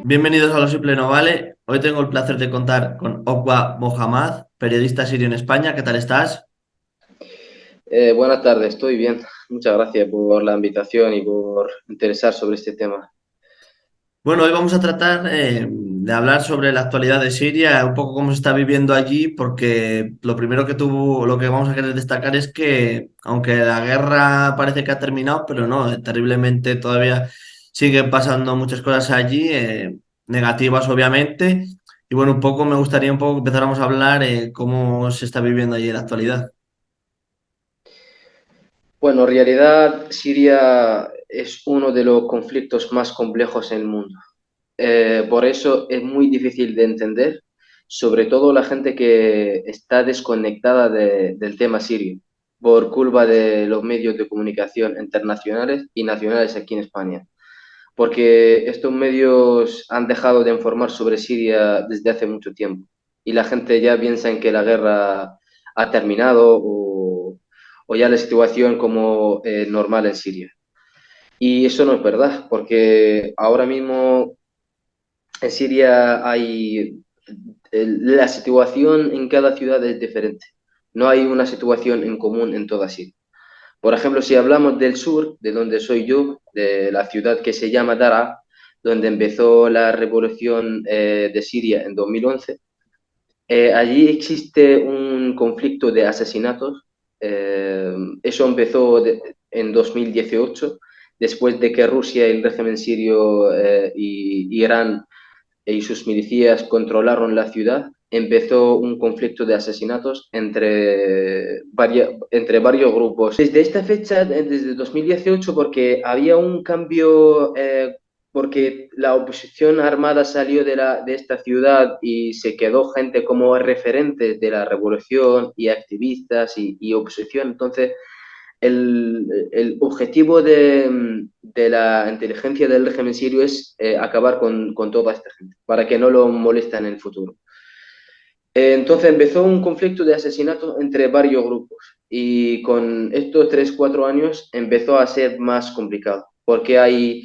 Bienvenidos a Lo Simple No Vale. Hoy tengo el placer de contar con Okba Mohammad, periodista sirio en España. ¿Qué tal estás? Buenas tardes, estoy bien. Muchas gracias por la invitación y por interesar sobre este tema. Bueno, hoy vamos a tratar de hablar sobre la actualidad de Siria, un poco cómo se está viviendo allí, porque lo primero lo que vamos a querer destacar es que, aunque la guerra parece que ha terminado, pero no, terriblemente todavía siguen pasando muchas cosas allí, negativas obviamente. Y bueno, un poco me gustaría un poco que empezáramos a hablar cómo se está viviendo allí en la actualidad. Bueno, en realidad Siria es uno de los conflictos más complejos en el mundo. Por eso es muy difícil de entender, sobre todo la gente que está desconectada del tema sirio, por culpa de los medios de comunicación internacionales y nacionales aquí en España. Porque estos medios han dejado de informar sobre Siria desde hace mucho tiempo y la gente ya piensa en que la guerra ha terminado o ya la situación como normal en Siria. Y eso no es verdad, porque ahora mismo en Siria la situación en cada ciudad es diferente. No hay una situación en común en toda Siria. Por ejemplo, si hablamos del sur, de donde soy yo, de la ciudad que se llama Daraa, donde empezó la revolución de Siria en 2011, allí existe un conflicto de asesinatos. Eso empezó en 2018, después de que Rusia y el régimen sirio y Irán y sus milicias controlaron la ciudad, empezó un conflicto de asesinatos entre varios grupos. Desde esta fecha, desde 2018, porque había un cambio, porque la oposición armada salió de esta ciudad y se quedó gente como referentes de la revolución y activistas y oposición. Entonces, el objetivo de la inteligencia del régimen sirio es acabar con toda esta gente, para que no lo molesten en el futuro. Entonces empezó un conflicto de asesinato entre varios grupos y con estos 3 4 años empezó a ser más complicado, porque hay,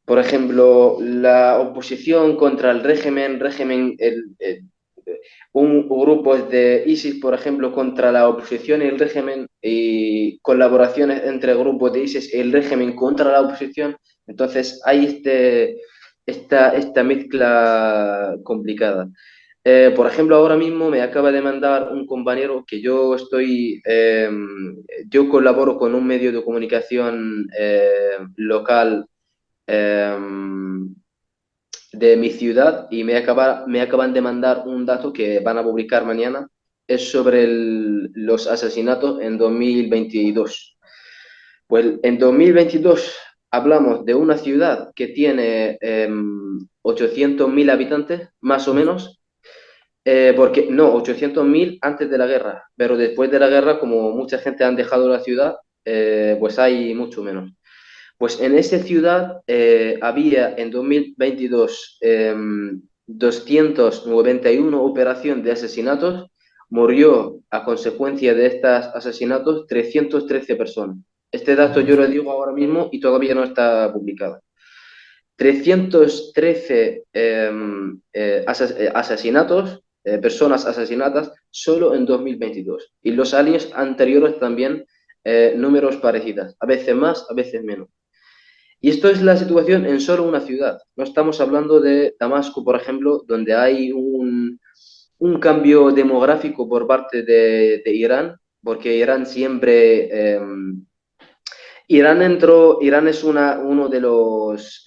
por ejemplo, la oposición contra el un grupo de ISIS, por ejemplo, contra la oposición y el régimen, y colaboraciones entre grupos de ISIS y el régimen contra la oposición. Entonces hay esta mezcla complicada. Por ejemplo, ahora mismo me acaba de mandar un compañero que yo colaboro con un medio de comunicación local eh, de mi ciudad y me acaban de mandar un dato que van a publicar mañana. Es sobre los asesinatos en 2022. Pues en 2022 hablamos de una ciudad que tiene 800.000 habitantes, más o menos, porque no, 800.000 antes de la guerra, pero después de la guerra, como mucha gente han dejado la ciudad, pues hay mucho menos. Pues en esa ciudad había en 2022 291 operaciones de asesinatos, murió a consecuencia de estos asesinatos 313 personas. Este dato yo lo digo ahora mismo y todavía no está publicado. 313 asesinatos, personas asesinadas solo en 2022. Y los años anteriores también números parecidos, a veces más, a veces menos. Y esto es la situación en solo una ciudad. No estamos hablando de Damasco, por ejemplo, donde hay un cambio demográfico por parte de Irán, porque Irán siempre... Irán es uno de los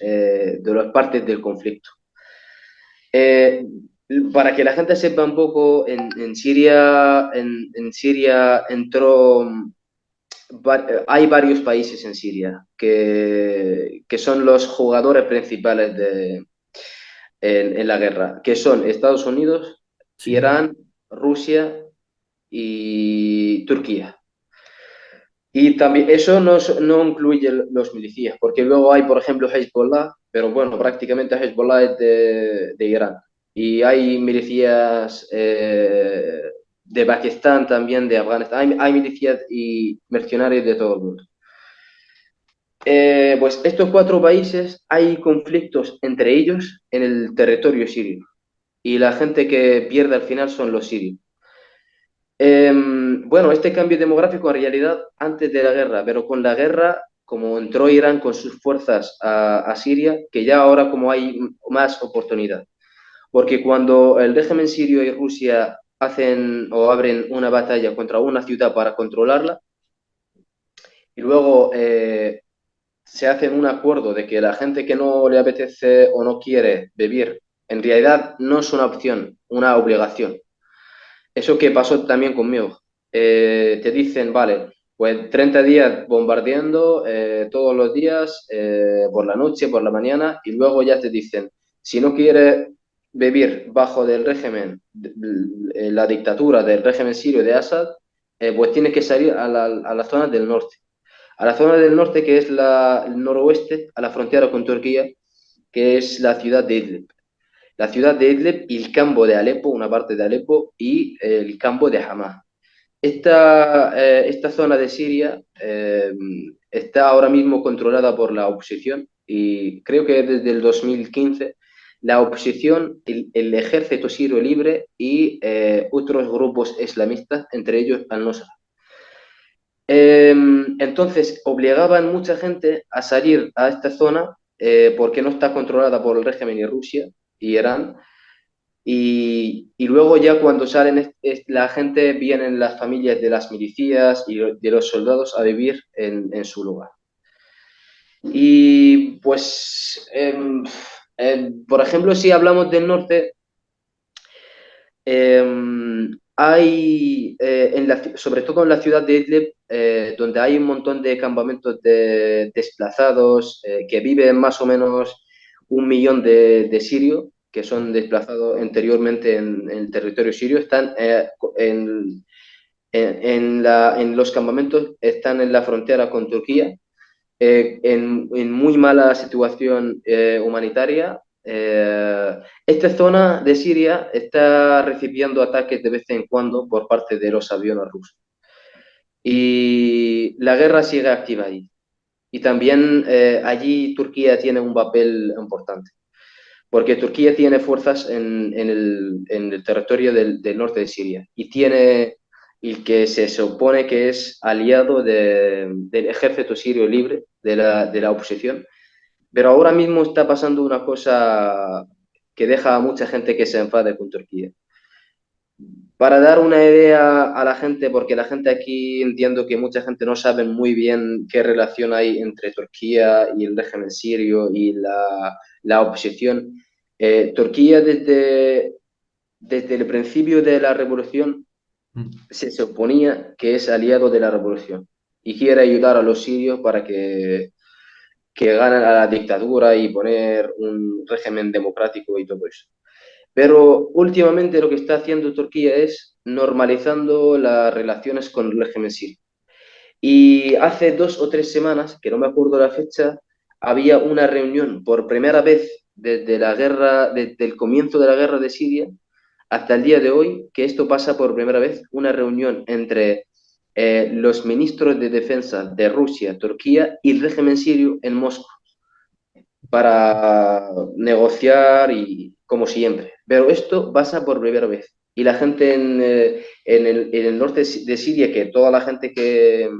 partes del conflicto. Eh, para que la gente sepa un poco, en Siria entró hay varios países en Siria que son los jugadores principales en la guerra, que son Estados Unidos, Sí. Irán, Rusia y Turquía. Y también eso no incluye los milicias, porque luego hay, por ejemplo, Hezbollah, pero bueno, prácticamente Hezbollah es de Irán. Y hay milicias de Pakistán también, de Afganistán. Hay milicias y mercenarios de todo el mundo. Pues estos cuatro países hay conflictos entre ellos en el territorio sirio y la gente que pierde al final son los sirios. Bueno, este cambio demográfico en realidad antes de la guerra, pero con la guerra, como entró Irán con sus fuerzas a Siria, que ya ahora como hay más oportunidad. Porque cuando el régimen sirio y Rusia hacen o abren una batalla contra una ciudad para controlarla, y luego se hace un acuerdo de que la gente que no le apetece o no quiere vivir, en realidad no es una opción, una obligación. Eso que pasó también conmigo. Te dicen, vale, pues 30 días bombardeando todos los días, por la noche, por la mañana, y luego ya te dicen, si no quieres vivir bajo del régimen, la dictadura del régimen sirio de Assad, pues tienes que salir a la zona del norte. A la zona del norte, que es el noroeste, a la frontera con Turquía, que es la ciudad de Idlib. La ciudad de Idlib y el campo de Alepo, una parte de Alepo, y el campo de Hama. Esta zona de Siria está ahora mismo controlada por la oposición y creo que desde el 2015 la oposición, el ejército sirio libre y otros grupos islamistas, entre ellos al-Nusra. Entonces obligaban mucha gente a salir a esta zona porque no está controlada por el régimen y Rusia y Irán. Y luego ya cuando salen la gente, vienen las familias de las milicias y de los soldados a vivir en su lugar. Y pues, por ejemplo, si hablamos del norte, hay, sobre todo en la ciudad de Idlib, donde hay un montón de campamentos de desplazados, que viven más o menos 1 millón de sirios que son desplazados anteriormente en el territorio sirio, están en los campamentos, están en la frontera con Turquía, en muy mala situación humanitaria. Esta zona de Siria está recibiendo ataques de vez en cuando por parte de los aviones rusos. Y la guerra sigue activa allí. Y también allí Turquía tiene un papel importante, porque Turquía tiene fuerzas en el territorio del norte de Siria y tiene el que se supone que es aliado del ejército sirio libre, de la oposición, pero ahora mismo está pasando una cosa que deja a mucha gente que se enfade con Turquía. Para dar una idea a la gente, porque la gente aquí entiendo que mucha gente no sabe muy bien qué relación hay entre Turquía y el régimen sirio y la oposición. Turquía desde el principio de la revolución Mm. se suponía que es aliado de la revolución y quiere ayudar a los sirios para que ganen a la dictadura y poner un régimen democrático y todo eso. Pero últimamente lo que está haciendo Turquía es normalizando las relaciones con el régimen sirio. Y hace 2 o 3 semanas, que no me acuerdo la fecha, había una reunión por primera vez desde la guerra, desde el comienzo de la guerra de Siria hasta el día de hoy, que esto pasa por primera vez, una reunión entre los ministros de defensa de Rusia, Turquía y el régimen sirio en Moscú para negociar y como siempre. Pero esto pasa por primera vez. Y la gente en el norte de Siria, que toda la gente que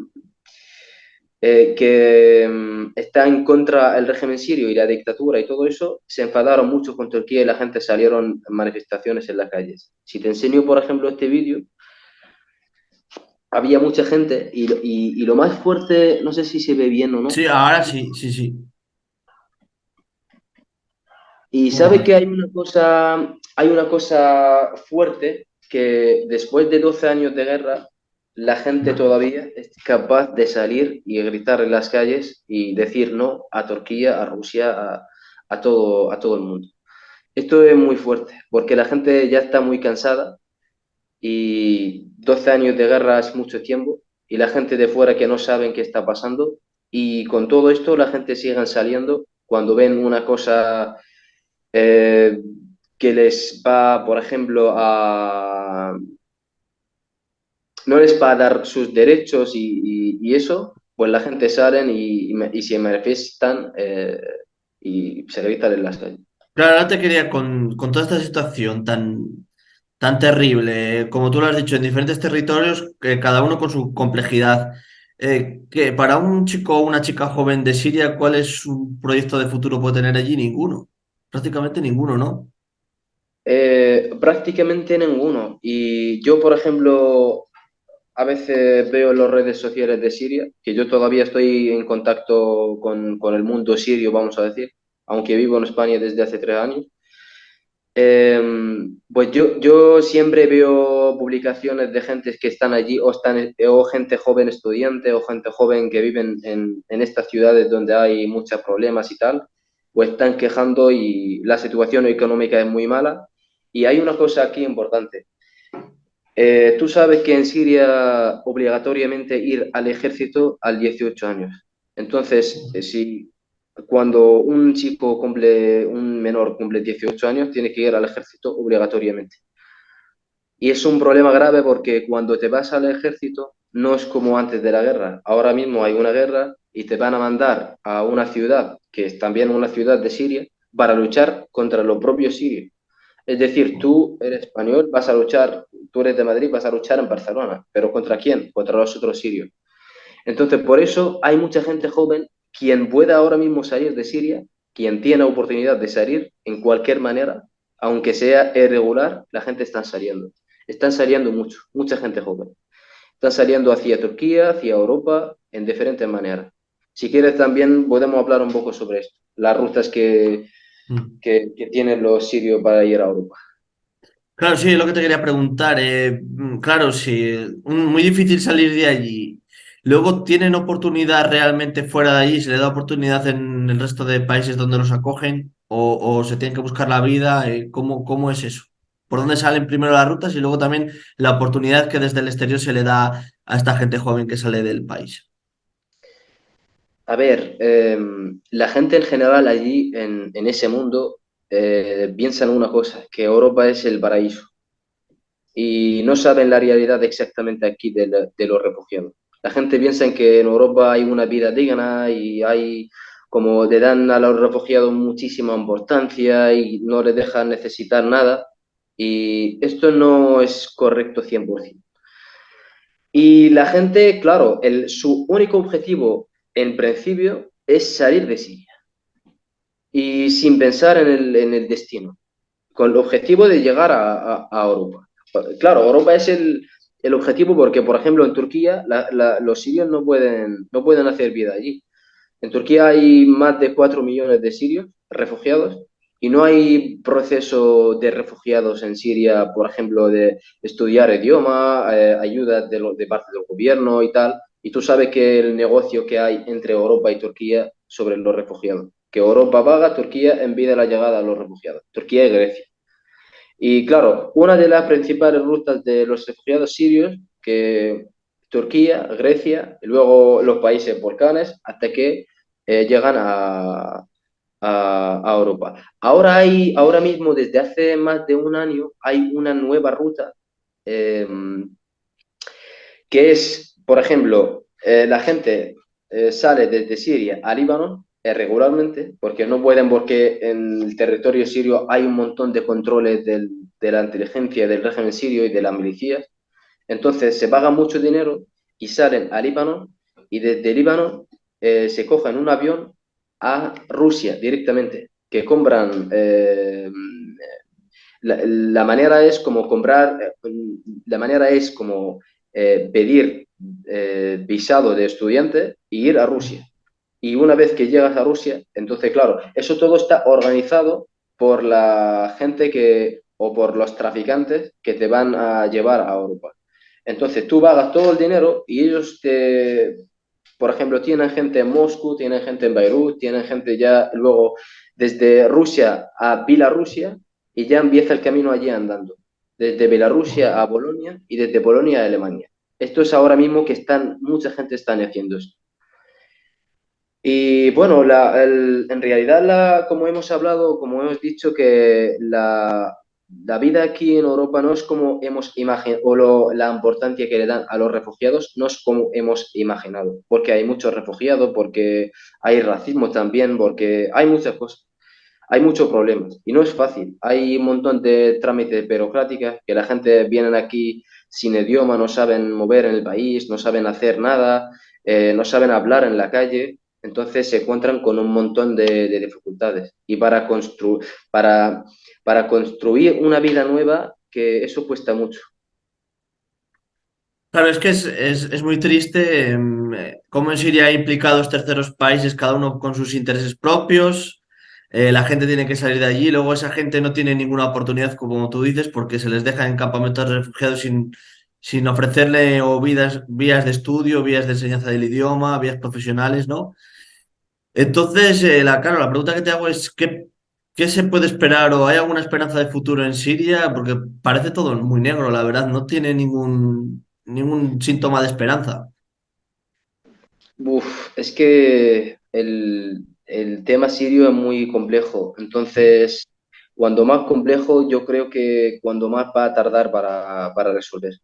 está en contra del régimen sirio y la dictadura y todo eso, se enfadaron mucho con Turquía y la gente salieron en manifestaciones en las calles. Si te enseño, por ejemplo, este vídeo, había mucha gente y lo más fuerte, no sé si se ve bien o no, Sí, ahora sí, sí, sí. y sabe Joder. que hay una cosa fuerte, que después de 12 años de guerra, la gente todavía es capaz de salir y gritar en las calles y decir no a Turquía, a Rusia, a todo el mundo. Esto es muy fuerte, porque la gente ya está muy cansada y 12 años de guerra es mucho tiempo y la gente de fuera que no saben qué está pasando y con todo esto la gente sigue saliendo cuando ven una cosa eh, que les va, por ejemplo, no les va a dar sus derechos y eso. pues la gente salen y se manifiestan y se gritan en las calles. Claro, ahora te quería con toda esta situación tan terrible, como tú lo has dicho, en diferentes territorios, que cada uno con su complejidad. Que para un chico o una chica joven de Siria, ¿cuál es su proyecto de futuro puede tener allí? Ninguno. Prácticamente ninguno, ¿no? Prácticamente ninguno. Y yo, por ejemplo, a veces veo en las redes sociales de Siria, que yo todavía estoy en contacto con el mundo sirio, vamos a decir, aunque vivo en España desde hace 3 años. Pues yo siempre veo publicaciones de gente que están allí o gente joven estudiante o gente joven que viven en estas ciudades donde hay muchos problemas y tal, pues están quejando y la situación económica es muy mala. Y hay una cosa aquí importante. Tú sabes que en Siria obligatoriamente ir al ejército al 18 años. Entonces, si cuando un menor cumple 18 años, tiene que ir al ejército obligatoriamente. Y es un problema grave porque cuando te vas al ejército no es como antes de la guerra. Ahora mismo hay una guerra y te van a mandar a una ciudad, que es también una ciudad de Siria, para luchar contra los propios sirios. Es decir, tú eres español, vas a luchar, tú eres de Madrid, vas a luchar en Barcelona, pero ¿contra quién? Contra los otros sirios. Entonces, por eso hay mucha gente joven quien puede ahora mismo salir de Siria, quien tiene oportunidad de salir en cualquier manera, aunque sea irregular, la gente está saliendo. Están saliendo mucho, mucha gente joven. Están saliendo hacia Turquía, hacia Europa, en diferentes maneras. Si quieres, también podemos hablar un poco sobre esto, las rutas Mm. que tienen los sirios para ir a Europa. Claro, sí, es lo que te quería preguntar. Claro, sí, muy difícil salir de allí. Luego, ¿tienen oportunidad realmente fuera de allí? ¿Se les da oportunidad en el resto de países donde los acogen? ¿O se tienen que buscar la vida? ¿Cómo es eso? ¿Por dónde salen primero las rutas y luego también la oportunidad que desde el exterior se le da a esta gente joven que sale del país? A ver, la gente en general allí, en ese mundo, piensa en una cosa, que Europa es el paraíso y no saben la realidad exactamente aquí de los refugiados. La gente piensa en que en Europa hay una vida digna y hay, como le dan a los refugiados muchísima importancia y no les dejan necesitar nada, y esto no es correcto 100%. Y la gente, claro, su único objetivo en principio es salir de Siria y sin pensar en el destino, con el objetivo de llegar a Europa. Claro, Europa es el objetivo porque, por ejemplo, en Turquía los sirios no pueden hacer vida allí. En Turquía hay más de 4 millones de sirios refugiados y no hay proceso de refugiados en Siria, por ejemplo, de estudiar idioma, ayuda de parte del gobierno y tal. Y tú sabes que el negocio que hay entre Europa y Turquía sobre los refugiados, que Europa paga, Turquía envía la llegada a los refugiados, Turquía y Grecia. Y claro, una de las principales rutas de los refugiados sirios, que Turquía, Grecia, y luego los países Balcanes, hasta que llegan a Europa. Ahora mismo, desde hace más de un año, hay una nueva ruta eh, que es, por ejemplo, la gente sale desde Siria a Líbano regularmente, porque no pueden, porque en el territorio sirio hay un montón de controles de la inteligencia del régimen sirio y de las milicias. Entonces se paga mucho dinero y salen a Líbano y desde Líbano se cogen un avión a Rusia directamente, que compran la manera es como comprar, la manera es como pedir visado de estudiante e ir a Rusia. Y una vez que llegas a Rusia, entonces, claro, eso todo está organizado por la gente o por los traficantes que te van a llevar a Europa. Entonces, tú pagas todo el dinero y ellos por ejemplo, tienen gente en Moscú, tienen gente en Beirut, tienen gente ya luego desde Rusia a Bielorrusia y ya empieza el camino allí andando. Desde Bielorrusia a Polonia y desde Polonia a Alemania. Esto es ahora mismo que mucha gente está haciendo esto. Y bueno, en realidad, como hemos hablado, como hemos dicho, que la vida aquí en Europa no es como hemos imaginado, la importancia que le dan a los refugiados no es como hemos imaginado, porque hay muchos refugiados, porque hay racismo también, porque hay muchas cosas, hay muchos problemas y no es fácil. Hay un montón de trámites burocráticos que la gente viene aquí sin idioma, no saben mover en el país, no saben hacer nada, no saben hablar en la calle. Entonces se encuentran con un montón de dificultades. Y para, para construir una vida nueva, que eso cuesta mucho. Claro, es que es muy triste cómo en Siria hay implicados terceros países, cada uno con sus intereses propios. La gente tiene que salir de allí, luego esa gente no tiene ninguna oportunidad, como tú dices, porque se les deja en campamentos de refugiados sin ofrecerle o vías de estudio, vías de enseñanza del idioma, vías profesionales, ¿no? Entonces, claro, la pregunta que te hago es, ¿qué se puede esperar o hay alguna esperanza de futuro en Siria? Porque parece todo muy negro, la verdad, no tiene ningún síntoma de esperanza. Uf, es que el tema sirio es muy complejo. Entonces, cuando más complejo, yo creo que cuando más va a tardar para resolver.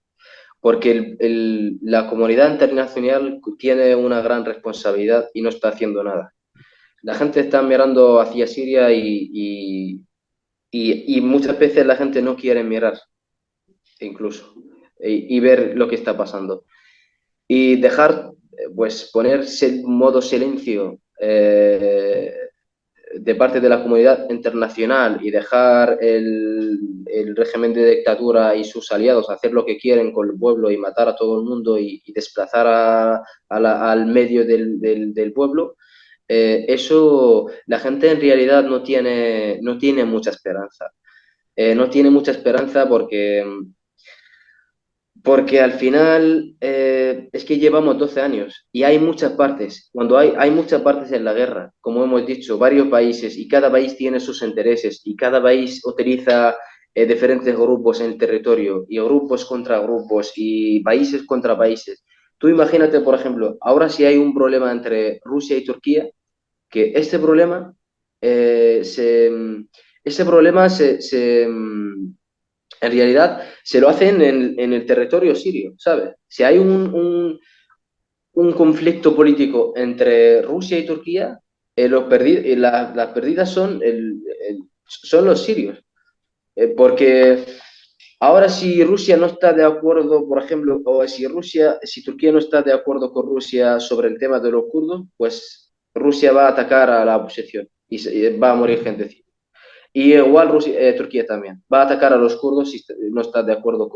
Porque la comunidad internacional tiene una gran responsabilidad y no está haciendo nada. La gente está mirando hacia Siria y muchas veces la gente no quiere mirar, incluso, y ver lo que está pasando. Y dejar, pues ponerse modo silencio de parte de la comunidad internacional y dejar el régimen de dictadura y sus aliados hacer lo que quieren con el pueblo y matar a todo el mundo y desplazar al medio del pueblo, eso la gente en realidad no tiene mucha esperanza. No tiene mucha esperanza porque al final es que llevamos 12 años y hay muchas partes. Cuando hay muchas partes en la guerra, como hemos dicho, varios países y cada país tiene sus intereses y cada país utiliza diferentes grupos en el territorio y grupos contra grupos y países contra países. Tú imagínate, por ejemplo, ahora si hay un problema entre Rusia y Turquía, que este problema, eh, se, ese problema en realidad se lo hacen en el territorio sirio, ¿sabes? Si hay un conflicto político entre Rusia y Turquía, las perdidas son los sirios. Porque ahora si Rusia no está de acuerdo, por ejemplo, o si Turquía no está de acuerdo con Rusia sobre el tema de los kurdos, pues Rusia va a atacar a la oposición y va a morir gente. Y igual Turquía también va a atacar a los kurdos si no está de acuerdo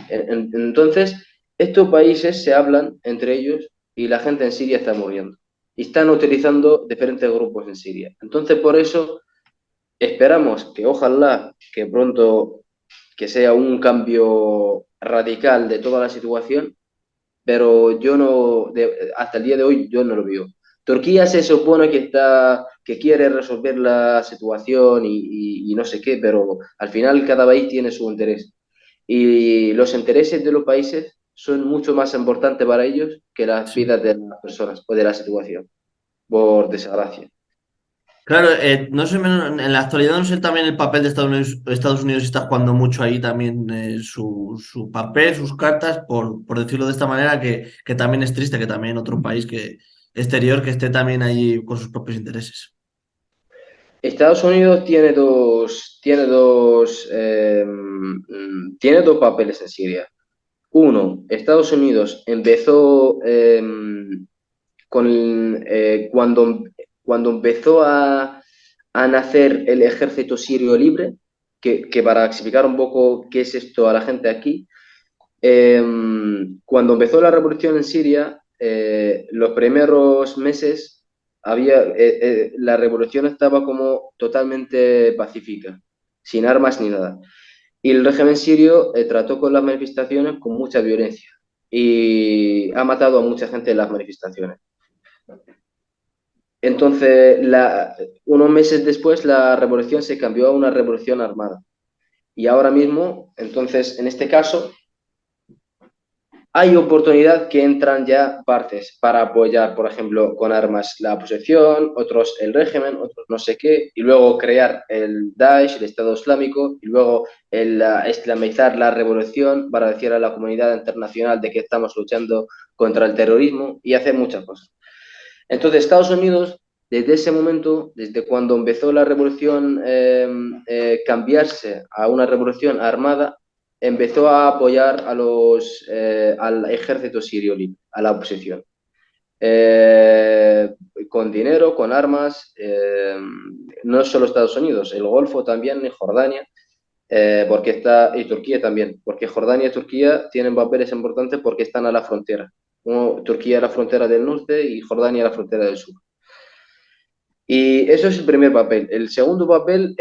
Entonces, estos países se hablan entre ellos y la gente en Siria está muriendo. Y están utilizando diferentes grupos en Siria. Entonces, por eso esperamos que ojalá que pronto que sea un cambio radical de toda la situación, pero yo no, hasta el día de hoy yo no lo veo. Turquía se supone que quiere resolver la situación y no sé qué, pero al final cada país tiene su interés. Y los intereses de los países son mucho más importantes para ellos que las Sí. vidas de las personas o de la situación, por desgracia. Claro, no sé, en la actualidad no sé también el papel de Estados Unidos está jugando mucho ahí también su papel, sus cartas, por decirlo de esta manera, que también es triste que también otro país exterior que esté también ahí con sus propios intereses. Estados Unidos tiene dos papeles en Siria. Uno, Estados Unidos empezó cuando empezó a nacer el ejército sirio libre, que para explicar un poco qué es esto a la gente aquí, eh, cuando empezó la revolución en Siria, los primeros meses la revolución estaba como totalmente pacífica, sin armas ni nada. Y el régimen sirio trató con las manifestaciones con mucha violencia y ha matado a mucha gente en las manifestaciones. Entonces, unos meses después, la revolución se cambió a una revolución armada. Y ahora mismo, entonces, en este caso, hay oportunidad que entran ya partes para apoyar, por ejemplo, con armas la oposición, otros el régimen, otros no sé qué, y luego crear el Daesh, el Estado Islámico, y luego islamizar la revolución para decir a la comunidad internacional de que estamos luchando contra el terrorismo y hacer muchas cosas. Entonces, Estados Unidos, desde ese momento, desde cuando empezó la revolución, cambiarse a una revolución armada, empezó a apoyar al ejército sirio libre, a la oposición. Eh, con dinero, con armas, no solo Estados Unidos, el Golfo también, y Jordania, y Turquía también, porque Jordania y Turquía tienen papeles importantes porque están a la frontera. Turquía a la frontera del norte y Jordania a la frontera del sur. Y eso es el primer papel. El segundo papel,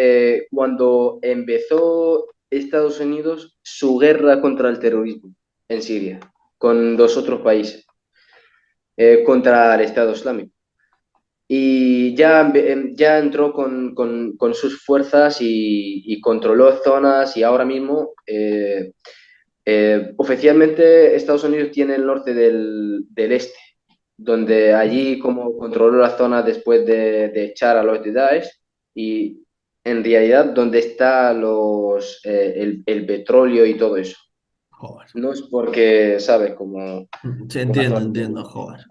cuando empezó Estados Unidos su guerra contra el terrorismo en Siria, con dos otros países, contra el Estado Islámico. Y ya entró con sus fuerzas y controló zonas y ahora mismo, oficialmente Estados Unidos tiene el norte del este, donde allí como controló la zona después de echar a los de Daesh y en realidad donde está el petróleo y todo eso. Joder. No es porque, ¿sabes? Como Sí, una entiendo, zona entiendo, joder.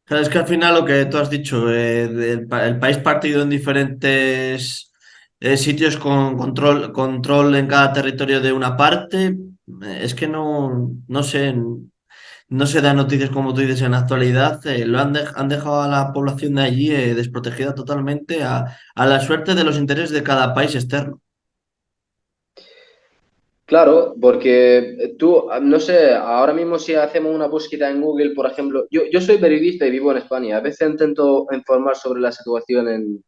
Claro, es que al final lo que tú has dicho, el país partido en diferentes sitios con control en cada territorio de una parte, es que no sé, no se dan noticias como tú dices en la actualidad, han dejado a la población de allí desprotegida totalmente a la suerte de los intereses de cada país externo. Claro, porque tú, no sé, ahora mismo si hacemos una búsqueda en Google, por ejemplo, yo soy periodista y vivo en España. A veces intento informar sobre la situación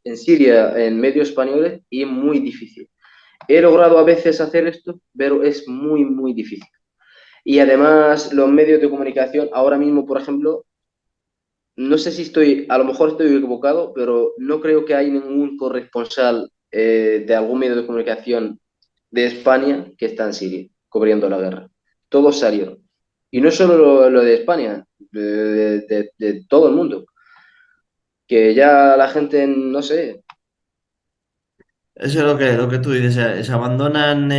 en Siria en medios españoles y es muy difícil. He logrado a veces hacer esto, pero es muy, muy difícil. Y además los medios de comunicación, ahora mismo, por ejemplo, no sé si a lo mejor estoy equivocado, pero no creo que hay ningún corresponsal de algún medio de comunicación de España que está en Siria cubriendo la guerra. Todos salieron. Y no solo lo de España, de todo el mundo. Que ya la gente, no sé. Eso es lo que tú dices, se abandonan,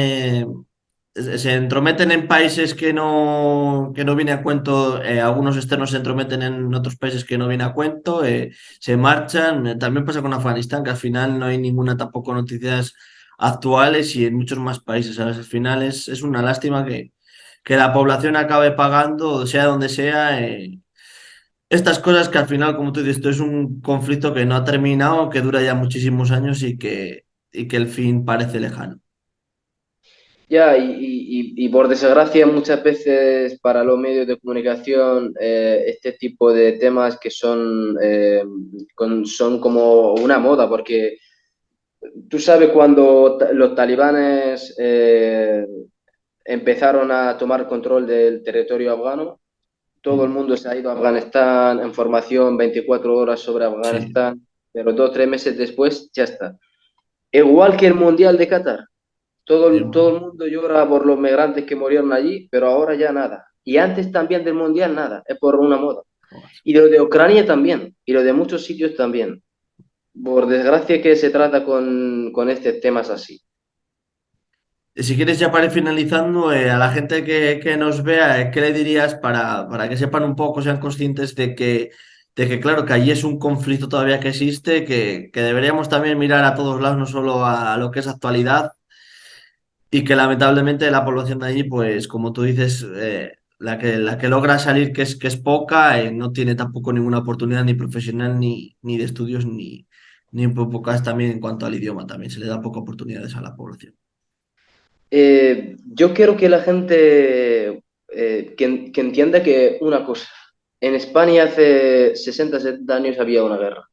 se entrometen en países que no viene a cuento, algunos externos se entrometen en otros países que no viene a cuento, se marchan. También pasa con Afganistán, que al final no hay ninguna tampoco noticias actuales y en muchos más países, ¿sabes? Al final es una lástima que la población acabe pagando, sea donde sea, estas cosas que al final, como tú dices, esto es un conflicto que no ha terminado, que dura ya muchísimos años y que el fin parece lejano. Ya, y por desgracia, muchas veces para los medios de comunicación, este tipo de temas que son como una moda, porque tú sabes cuando los talibanes empezaron a tomar control del territorio afgano, todo el Mm. mundo se ha ido a Afganistán en formación 24 horas sobre Sí, Afganistán, pero 2 o 3 meses después ya está. Igual que el Mundial de Qatar. Todo el mundo llora por los migrantes que murieron allí, pero ahora ya nada. Y antes también del Mundial nada, es por una moda. joder. Y lo de Ucrania también, y lo de muchos sitios también. Por desgracia que se trata con estos temas así. Si quieres, ya para ir finalizando, a la gente que nos vea, ¿qué le dirías para que sepan un poco, sean conscientes de que, claro, que allí es un conflicto todavía que existe, que deberíamos también mirar a todos lados, no solo a lo que es actualidad, y que lamentablemente la población de allí, pues como tú dices, la que logra salir, que es poca, no tiene tampoco ninguna oportunidad ni profesional, ni de estudios, ni pocas también en cuanto al idioma, también se le da poca oportunidades a la población. Yo quiero que la gente que entienda que una cosa, en España hace 60 70 años había una guerra,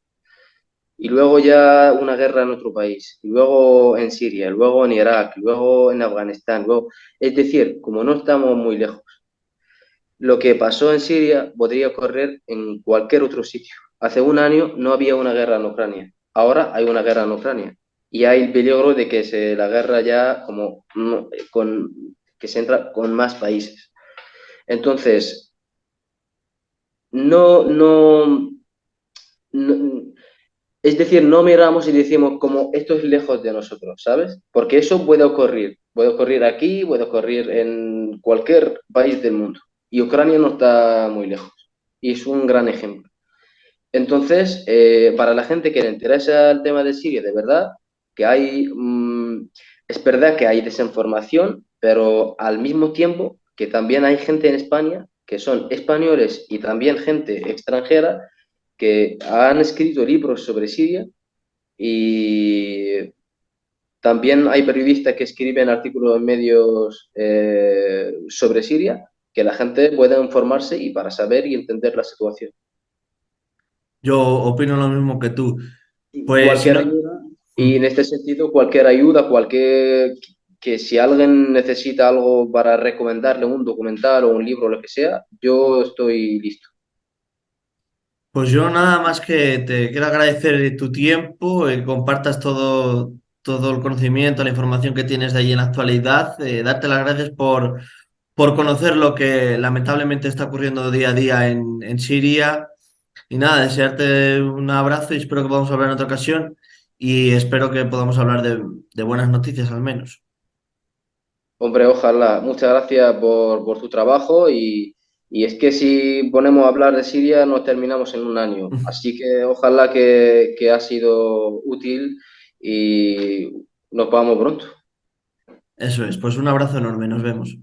y luego ya una guerra en otro país, y luego en Siria, luego en Irak, luego en Afganistán, es decir, como no estamos muy lejos, lo que pasó en Siria podría ocurrir en cualquier otro sitio. Hace un año no había una guerra en Ucrania, ahora hay una guerra en Ucrania. Y hay el peligro de que la guerra ya como que se entra con más países. Entonces, no, no, es decir, no miramos y decimos como esto es lejos de nosotros, ¿sabes? Porque eso puede ocurrir aquí, puede ocurrir en cualquier país del mundo. Y Ucrania no está muy lejos. Y es un gran ejemplo. Entonces, para la gente que le interesa el tema de Siria, de verdad, que hay, es verdad que hay desinformación, pero al mismo tiempo que también hay gente en España que son españoles y también gente extranjera que han escrito libros sobre Siria y también hay periodistas que escriben artículos en medios sobre Siria, que la gente pueda informarse y para saber y entender la situación. Yo opino lo mismo que tú. Y Pues si cualquier no... ayuda, y en Mm. este sentido, cualquier ayuda, cualquier, que si alguien necesita algo para recomendarle un documental o un libro o lo que sea, yo estoy listo. Pues yo nada más que te quiero agradecer tu tiempo, que compartas todo el conocimiento, la información que tienes de allí en la actualidad, darte las gracias por conocer lo que lamentablemente está ocurriendo día a día en Siria. Y nada, desearte un abrazo y espero que podamos hablar en otra ocasión y espero que podamos hablar de buenas noticias al menos. Hombre, ojalá. Muchas gracias por tu trabajo y es que si ponemos a hablar de Siria nos terminamos en un año. Así que ojalá que ha sido útil y nos vamos pronto. Eso es, pues un abrazo enorme, nos vemos.